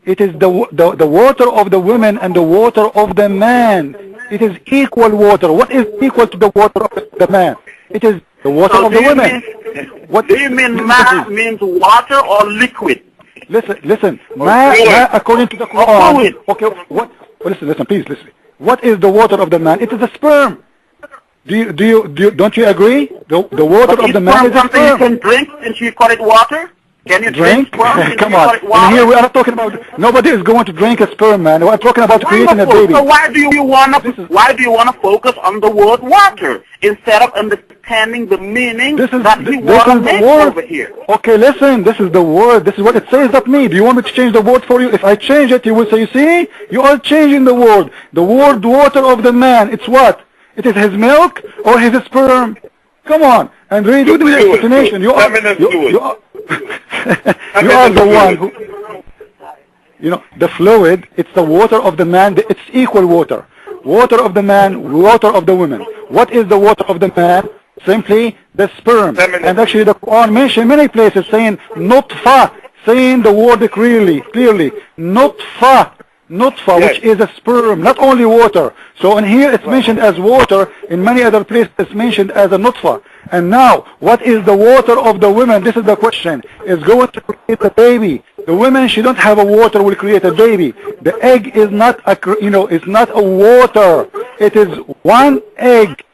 It is the water of the women and the water of the man. It is equal water. What is equal to the water of the man? It is the water of the women. What do you mean ma means water or liquid? Listen. Ma according to the Quran. Okay, what? Listen, please listen. What is the water of the man? It is a sperm. Don't you agree? The water of the man is a sperm. You can drink and you call it water? Can you drink? Come on. And here we are not talking about. Nobody is going to drink a sperm, man. We're talking about creating a baby. So why do you want to focus on the word water instead of understanding the meaning that we want to make over here? Okay, listen. This is the word. This is what it says, not me. Do you want me to change the word for you? If I change it, you will say, you see, you are changing the word. The word water of the man. It's what? It is his milk or his sperm. Come on and read the explanation. You are the one who, the fluid, it's the water of the man, it's equal water. Water of the man, water of the women. What is the water of the man? Simply the sperm. And actually the Quran mentioned many places saying nutfa, saying the word clearly, nutfa, which is a sperm, not only water. So in here it's mentioned as water, in many other places it's mentioned as a nutfa. And now, what is the water of the women? This is the question. Is going to create a baby. The women, she don't have a water, will create a baby. The egg is not it's not a water. It is one egg,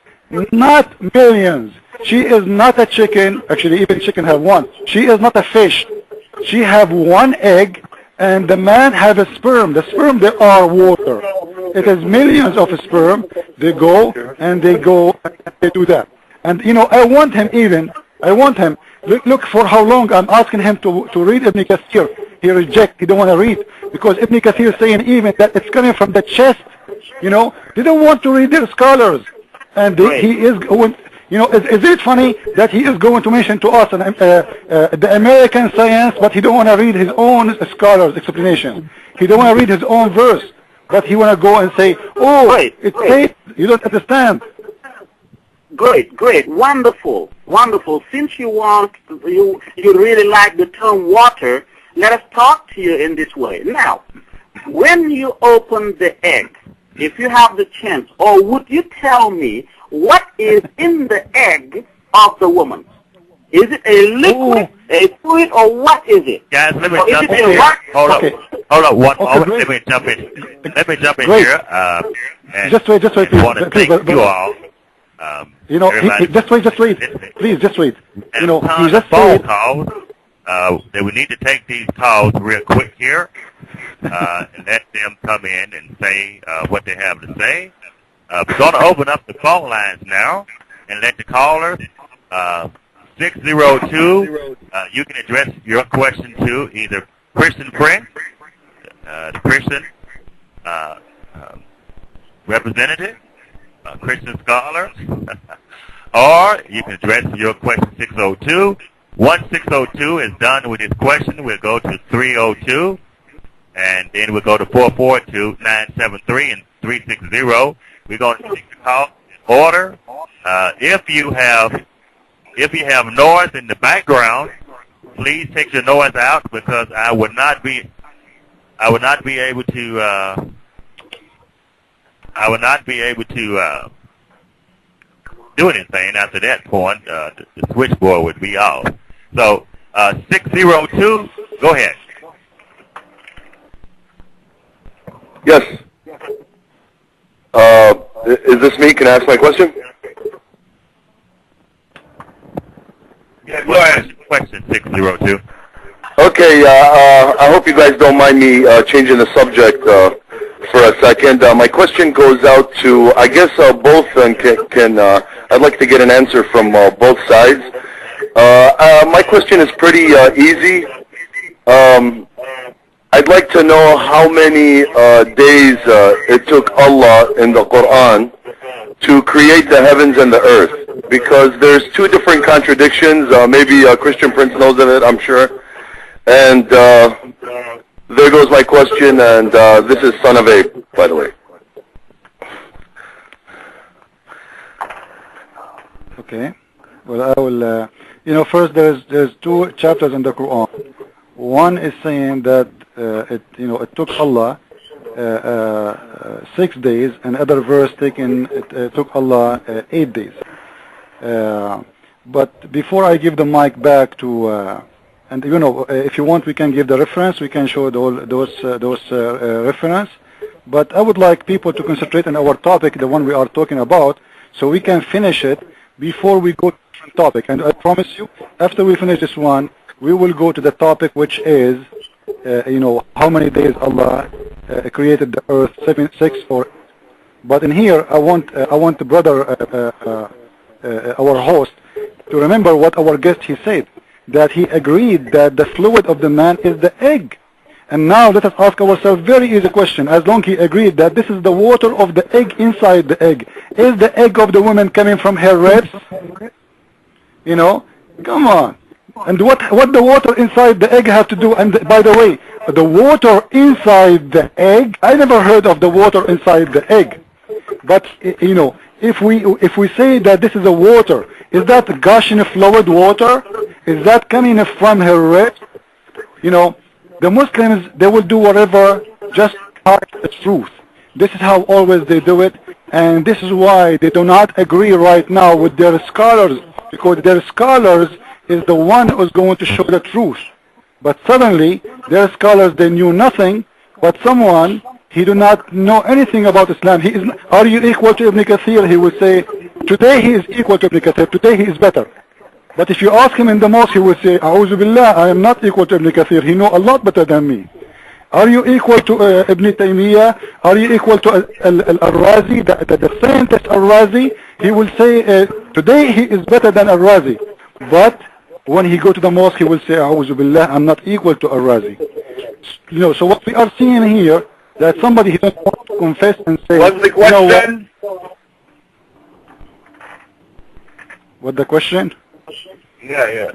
not millions. She is not a chicken. Actually, even chicken have one. She is not a fish. She have one egg, and the man have a sperm. The sperm, they are water. It is millions of sperm. They go and they do that. And I want him, look for how long I'm asking him to read Ibn Kathir. He don't want to read, because Ibn Kathir is saying even that it's coming from the chest, they don't want to read their scholars. And he is going, is it funny that he is going to mention to us the American science, but he don't want to read his own scholars' explanation. He don't want to read his own verse, but he want to go and say, it says, you don't understand. Great, wonderful. Since you really like the term water, let us talk to you in this way. Now, when you open the egg, if you have the chance, or would you tell me what is in the egg of the woman? Is it a liquid, a fluid, or what is it? Guys, let me jump in. Hold up. Let me jump in here. Just wait, I want to thank you all. Just wait. Please, just wait. He just phone calls. That we need to take these calls real quick here, and let them come in and say what they have to say. We're going to open up the phone lines now and let the callers 602. You can address your question to either Christian Prince, the Christian representative, Christian scholar, or you can address your question 602. Once 602 is done with his question, we'll go to 302, and then we'll go to 442, 973, and 360. We're going to take the call in order. If you have noise in the background, please take your noise out, because I would not be able to do anything after that point. The switchboard would be off. So 602, go ahead. Yes. Is this me? Can I ask my question? Yeah, go ahead. Question 602. Okay. I hope you guys don't mind me changing the subject for a second. My question goes out to, I guess, both, and I'd like to get an answer from both sides. My question is pretty easy. I'd like to know how many days it took Allah in the Quran to create the heavens and the earth, because there's two different contradictions. Maybe Christian Prince knows of it, I'm sure. And there goes my question, and this is Son of Abe, by the way. Okay. Well, I will, first there's two chapters in the Quran. One is saying that it took Allah 6 days, and other verse it took Allah 8 days. But before I give the mic back to, and if you want, we can give the reference. We can show those reference. But I would like people to concentrate on our topic, the one we are talking about, so we can finish it before we go to the different topic. And I promise you, after we finish this one, we will go to the topic which is, how many days Allah created the earth, 6 or. But in here, I want the brother, our host, to remember what our guest he said, that he agreed that the fluid of the man is the egg. And now let us ask ourselves very easy question. As long he agreed that this is the water of the egg inside the egg, is the egg of the woman coming from her ribs? Come on. And what the water inside the egg have to do? And by the way, the water inside the egg, I never heard of the water inside the egg. But if we say that this is a water, is that gushing fluid water? Is that coming from her ribs? The Muslims, they will do whatever just to hide the truth. This is how always they do it, and this is why they do not agree right now with their scholars, because their scholars is the one who is going to show the truth. But suddenly, their scholars, they knew nothing, but someone, he do not know anything about Islam. Are you equal to Ibn Kathir? He will say, today he is equal to Ibn Kathir, today he is better. But if you ask him in the mosque, he will say, A'udhu Billah, I am not equal to Ibn Kathir. He know a lot better than me. Are you equal to Ibn Taymiyyah? Are you equal to Al-Razi, the scientist Al-Razi? He will say, today he is better than Al-Razi. But when he go to the mosque, he will say, A'udhu Billah, I'm not equal to Al-Razi. So what we are seeing here, that somebody he doesn't want to confess and say, what's the question? What the question? Yeah.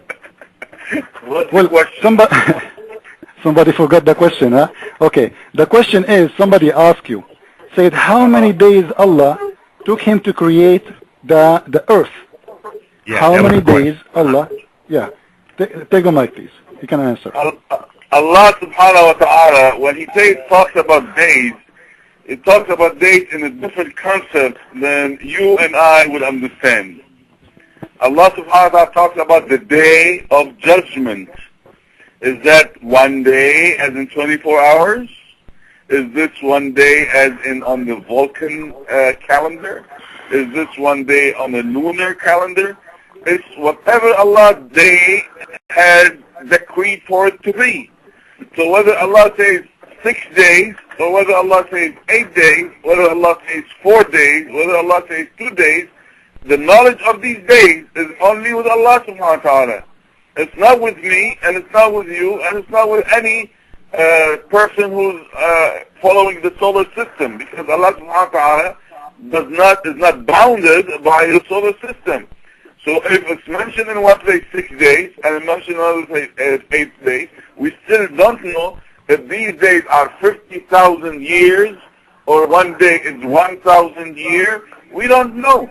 What's the question? Somebody forgot the question, huh? Okay. The question is, somebody asked you, said, how many days Allah took him to create the earth? Yeah, how many days Allah? Yeah. Take the mic, please. You can answer. Allah subhanahu wa ta'ala, when he talks about days, it talks about days in a different concept than you and I would understand. Allah subhanahu wa ta'ala talks about the day of judgment. Is that one day as in 24 hours? Is this one day as in on the Vulcan calendar? Is this one day on the lunar calendar? It's whatever Allah's day has decreed for it to be. So whether Allah says 6 days, or whether Allah says 8 days, whether Allah says 4 days, whether Allah says 2 days, the knowledge of these days is only with Allah subhanahu wa ta'ala. It's not with me, and it's not with you, and it's not with any person who's following the solar system, because Allah subhanahu wa ta'ala is not bounded by the solar system. So if it's mentioned in one place 6 days, and it's mentioned in another place 8 days, we still don't know if these days are 50,000 years, or one day is 1,000 years. We don't know.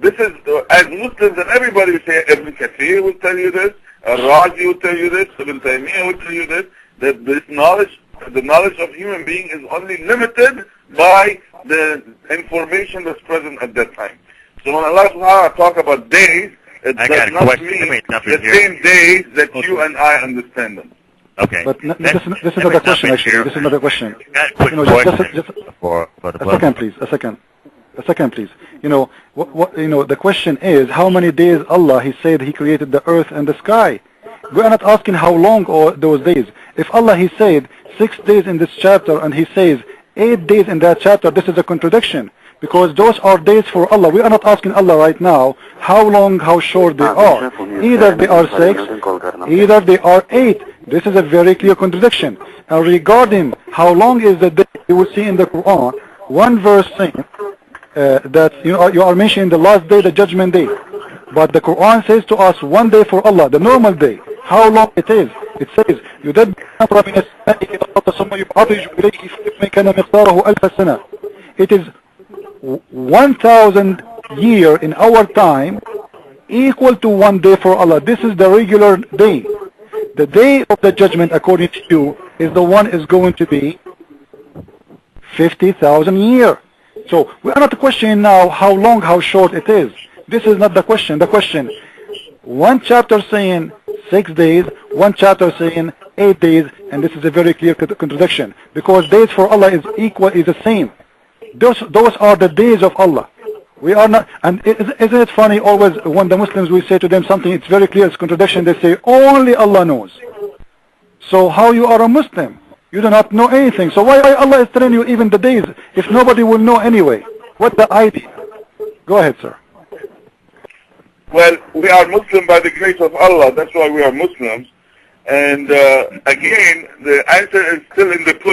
This is, as Muslims and everybody will say, Ibn Kathir will tell you this, Al-Razi will tell you this, Ibn Taymiyyah will tell you this, that this knowledge, the knowledge of human being is only limited by the information that's present at that time. So when Allah subhanahu wa ta'ala talk about days, it does not mean the same days that you and I understand them. Okay. But this is not a question, actually. This is not a question. Just a second, please. A second, please. The question is, how many days Allah, He said He created the earth and the sky. We are not asking how long are those days. If Allah, He said 6 days in this chapter and He says 8 days in that chapter, this is a contradiction. Because those are days for Allah. We are not asking Allah right now how long, how short they are. Either they are 6, either they are 8. This is a very clear contradiction. And regarding how long is the day, you will see in the Quran, one verse saying that you are mentioning the last day, the judgment day. But the Quran says to us one day for Allah, the normal day. How long it is? It says, it is 1,000 year in our time equal to one day for Allah. This is the regular day. The day of the judgment, according to you, is the one is going to be 50,000 years. So we are not questioning now how long, how short it is. This is not the question. The question, one chapter saying 6 days, one chapter saying 8 days, and this is a very clear contradiction, because days for Allah is equal, is the same. Those are the days of Allah. We are not, and isn't it funny always when the Muslims, we say to them something, it's very clear, it's contradiction, they say only Allah knows. So how you are a Muslim? You do not know anything. So why Allah is telling you even the days if nobody will know anyway? What's the idea? Go ahead, sir. Well, we are Muslim by the grace of Allah. That's why we are Muslims. And again, the answer is still in the